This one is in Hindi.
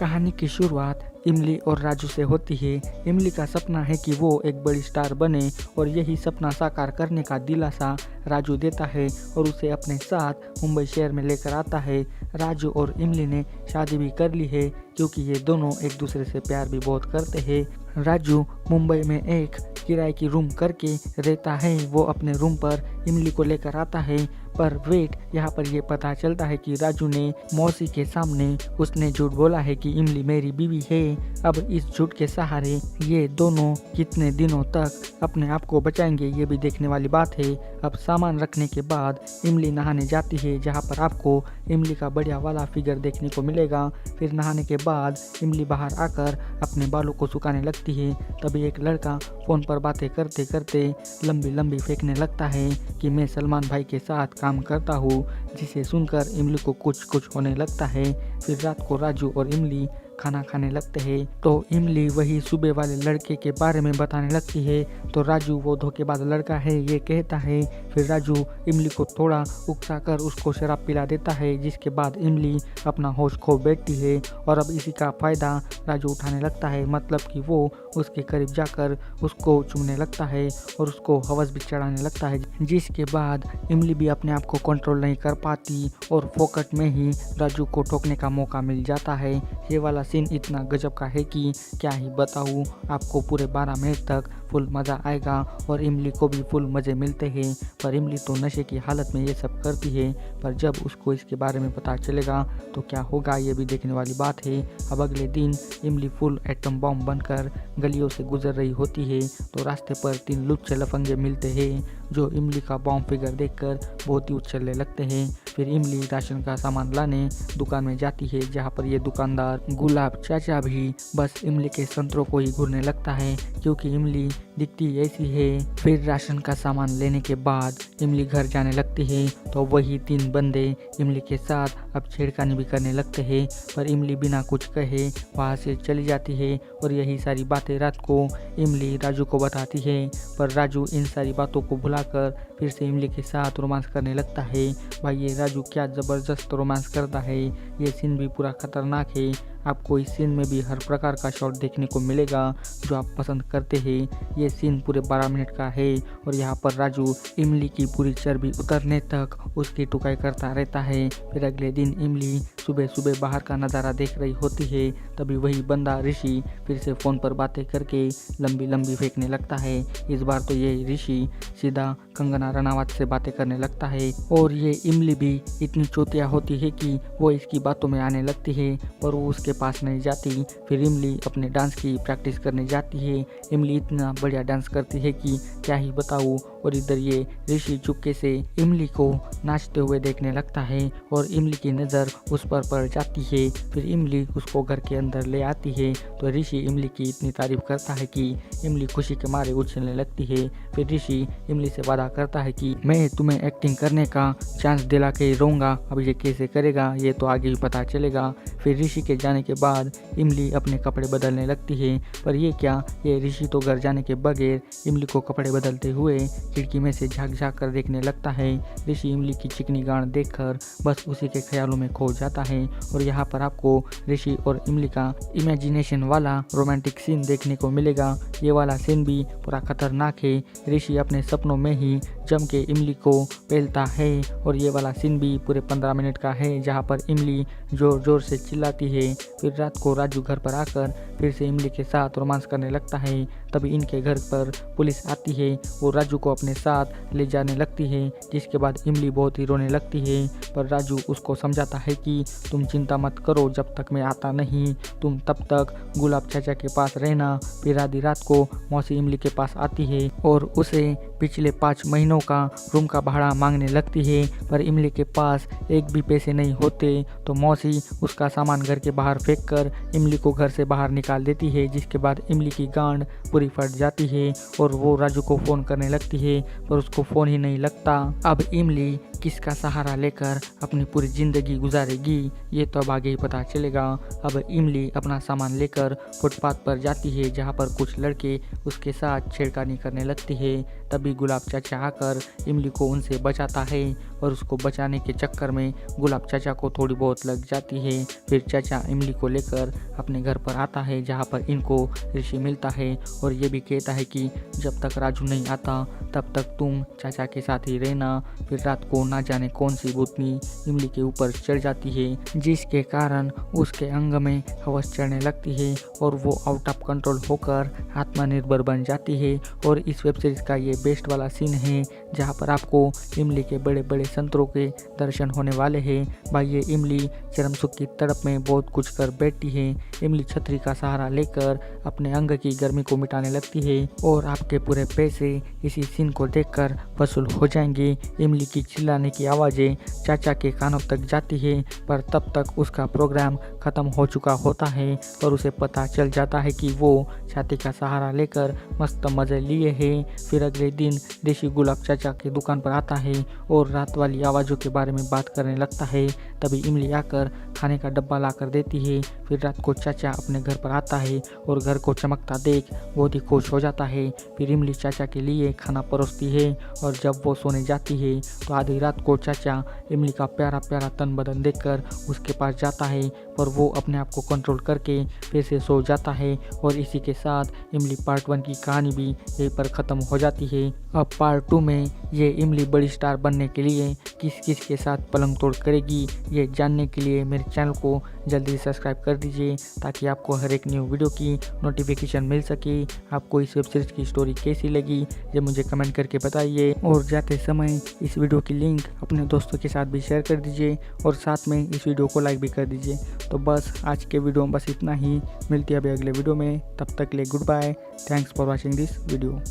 कहानी की शुरुआत इमली और राजू से होती है। इमली का सपना है कि वो एक बड़ी स्टार बने और यही सपना साकार करने का दिलासा राजू देता है और उसे अपने साथ मुंबई शहर में लेकर आता है। राजू और इमली ने शादी भी कर ली है क्योंकि ये दोनों एक दूसरे से प्यार भी बहुत करते हैं। राजू मुंबई में एक किराए की रूम करके रहता है। वो अपने रूम पर इमली को लेकर आता है, पर वेट यहाँ पर ये पता चलता है कि राजू ने मौसी के सामने उसने झूठ बोला है कि इमली मेरी बीवी है। अब इस झूठ के सहारे ये दोनों कितने दिनों तक अपने आप को बचाएंगे ये भी देखने वाली बात है। अब सामान रखने के बाद इमली नहाने जाती है, जहाँ पर आपको इमली का बढ़िया वाला फिगर देखने को मिलेगा। फिर नहाने के बाद इमली बाहर आकर अपने बालों को सुखाने लगती है। तभी एक लड़का फ़ोन पर बातें करते करते लंबी लंबी फेंकने लगता है कि मैं सलमान भाई के साथ काम करता हूँ, जिसे सुनकर इमली को कुछ कुछ होने लगता है। फिर रात को राजू और इमली खाना खाने लगते हैं तो इमली वही सुबह वाले लड़के के बारे में बताने लगती है। तो राजू वो धोखेबाज लड़का है ये कहता है। फिर राजू इमली को थोड़ा उकसाकर उसको शराब पिला देता है, जिसके बाद इमली अपना होश खो बैठती है और अब इसी का फ़ायदा राजू उठाने लगता है। मतलब कि वो उसके करीब जाकर उसको चूमने लगता है और उसको हवस भी चढ़ाने लगता है, जिसके बाद इमली भी अपने आप को कंट्रोल नहीं कर पाती और फोकट में ही राजू को ठोकने का मौका मिल जाता है। ये वाला सीन इतना गजब का है कि क्या ही बताऊँ आपको। पूरे 12 मिनट तक फुल मज़ा आएगा और इमली को भी फुल मज़े मिलते हैं। पर इमली तो नशे की हालत में ये सब करती है, पर जब उसको इसके बारे में पता चलेगा तो क्या होगा ये भी देखने वाली बात है। अब अगले दिन इमली फुल एटम बॉम्ब बनकर गलियों से गुजर रही होती है तो रास्ते पर 3 लुच्चे लफंगे मिलते हैं जो इमली का बॉम्ब फिगर देखकर बहुत ही उछलने लगते हैं। फिर इमली राशन का सामान लाने दुकान में जाती है, जहाँ पर ये दुकानदार गुलाब चाचा भी बस इमली के संतरों को ही घूरने लगता है क्योंकि इमली दिखती ऐसी है। फिर राशन का सामान लेने के बाद इमली घर जाने लगती है तो वही 3 बंदे इमली के साथ अब छेड़खानी भी करने लगते हैं, पर इमली बिना कुछ कहे वहाँ से चली जाती है और यही सारी बातें रात को इमली राजू को बताती है। पर राजू इन सारी बातों को भुलाकर फिर से इमली के साथ रोमांस करने लगता है। भाई ये राजू क्या ज़बरदस्त रोमांस करता है, ये सीन भी पूरा खतरनाक है। आपको इस सीन में भी हर प्रकार का शॉट देखने को मिलेगा जो आप पसंद करते हैं। ये सीन पूरे 12 मिनट का है और यहाँ पर राजू इमली की पूरी चर्बी उतरने तक उसकी टुकाई करता रहता है। फिर अगले दिन इमली सुबह सुबह बाहर का नज़ारा देख रही होती है, तभी वही बंदा ऋषि फिर से फ़ोन पर बातें करके लंबी लंबी फेंकने लगता है। इस बार तो ये ऋषि सीधा कंगना रनावत से बातें करने लगता है और ये इमली भी इतनी चौतिया होती है कि वो इसकी बातों में आने लगती है, पर वो उसके पास नहीं जाती। फिर इमली अपने डांस की प्रैक्टिस करने जाती है। इमली इतना बढ़िया डांस करती है कि क्या ही बताऊँ। और इधर ये ऋषि चुपके से इमली को नाचते हुए देखने लगता है और इमली की नज़र उस पर पड़ जाती है। फिर इमली उसको घर के अंदर ले आती है तो ऋषि इमली की इतनी तारीफ करता है कि इमली खुशी के मारे उछलने लगती है। फिर ऋषि इमली से वादा करता है कि मैं तुम्हें एक्टिंग करने का चांस दिला के रहूँगा। अब ये कैसे करेगा ये तो आगे ही पता चलेगा। फिर ऋषि के जाने के बाद इमली अपने कपड़े बदलने लगती है, पर ये क्या, ये ऋषि तो घर जाने के बगैर इमली को कपड़े बदलते हुए खिड़की में से झाँक झाँक कर देखने लगता है। ऋषि इमली की चिकनी गांड देखकर बस उसी के ख्यालों में खो जाता है और यहाँ पर आपको ऋषि और इमली का इमेजिनेशन वाला रोमांटिक सीन देखने को मिलेगा। ये वाला सीन भी पूरा खतरनाक है। ऋषि अपने सपनों में ही जम के इमली को पेलता है और ये वाला सीन भी पूरे 15 मिनट का है, जहाँ पर इमली जोर जोर से चिल्लाती है। फिर रात को राजू घर पर आकर फिर से इमली के साथ रोमांस करने लगता है। तभी इनके घर पर पुलिस आती है, वो राजू को अपने साथ ले जाने लगती है, जिसके बाद इमली बहुत ही रोने लगती है। पर राजू उसको समझाता है कि तुम चिंता मत करो, जब तक मैं आता नहीं तुम तब तक गुलाब चाचा के पास रहना। फिर आधी रात को मौसी इमली के पास आती है और उसे पिछले 5 महीनों का रूम का भाड़ा मांगने लगती है, पर इमली के पास एक भी पैसे नहीं होते तो मौसी उसका सामान घर के बाहर फेंक कर इमली को घर से बाहर निकाल देती है, जिसके बाद इमली की गांड पूरी फट जाती है और वो राजू को फ़ोन करने लगती है, पर उसको फ़ोन ही नहीं लगता। अब इमली किसका सहारा लेकर अपनी पूरी ज़िंदगी गुजारेगी ये तो अब आगे ही पता चलेगा। अब इमली अपना सामान लेकर फुटपाथ पर जाती है, जहाँ पर कुछ लड़के उसके साथ छेड़खानी करने लगती है। तभी गुलाब चाचा आकर इमली को उनसे बचाता है और उसको बचाने के चक्कर में गुलाब चाचा को थोड़ी बहुत लग जाती है। फिर चाचा इमली को लेकर अपने घर पर आता है जहाँ पर इनको ऋषि मिलता है और ये भी कहता है कि जब तक राजू नहीं आता तब तक तुम चाचा के साथ ही रहना। फिर रात को ना जाने कौन सी भूतनी इमली के ऊपर चढ़ जाती है जिसके कारण उसके अंग में हवस चढ़ने लगती है और वो आउट ऑफ कंट्रोल होकर आत्मनिर्भर बन जाती है। और इस वेब सीरीज का ये बेस्ट वाला सीन है जहाँ पर आपको इमली के बड़े बड़े संतरों के दर्शन होने वाले हैं। भाई ये इमली चरम सुख की तड़प में बहुत कुछ कर बैठती है। इमली छतरी का सहारा लेकर अपने अंग की गर्मी को मिटाने लगती है और आपके पूरे पैसे इसी सीन को देखकर वसूल हो जाएंगे। इमली की चिल्लाने की आवाज़ें चाचा के कानों तक जाती है पर तब तक उसका प्रोग्राम खत्म हो चुका होता है और उसे पता चल जाता है कि वो छाती का सहारा लेकर मस्त मजे लिए हैं। फिर अगले दिन ऋषि गुलाब चाचा की दुकान पर आता है और रात वाली आवाज़ों के बारे में बात करने लगता है। तभी इमली आकर खाने का डब्बा ला कर देती है। फिर रात को चाचा अपने घर पर आता है और घर को चमकता देख बहुत ही खुश हो जाता है। फिर इमली चाचा के लिए खाना परोसती है और जब वो सोने जाती है तो आधी रात को चाचा इमली का प्यारा प्यारा तन बदन देखकर उसके पास जाता है पर वो अपने आप को कंट्रोल करके फिर से सो जाता है। और इसी के साथ इमली पार्ट 1 की कहानी भी यहीं पर ख़त्म हो जाती है। अब पार्ट 2 में ये इमली बड़ी स्टार बनने के लिए किस किस के साथ पलंग तोड़ करेगी ये जानने के लिए मेरे चैनल को जल्दी सब्सक्राइब कर दीजिए ताकि आपको हर एक न्यू वीडियो की नोटिफिकेशन मिल सके। आपको इस वेब सीरीज की स्टोरी कैसी लगी ये मुझे कमेंट करके बताइए और जाते समय इस वीडियो की लिंक अपने दोस्तों के साथ भी शेयर कर दीजिए और साथ में इस वीडियो को लाइक भी कर दीजिए। तो बस आज के वीडियो में बस इतना ही। मिलती है अभी अगले वीडियो में, तब तक के लिए goodbye. Thanks for watching this video.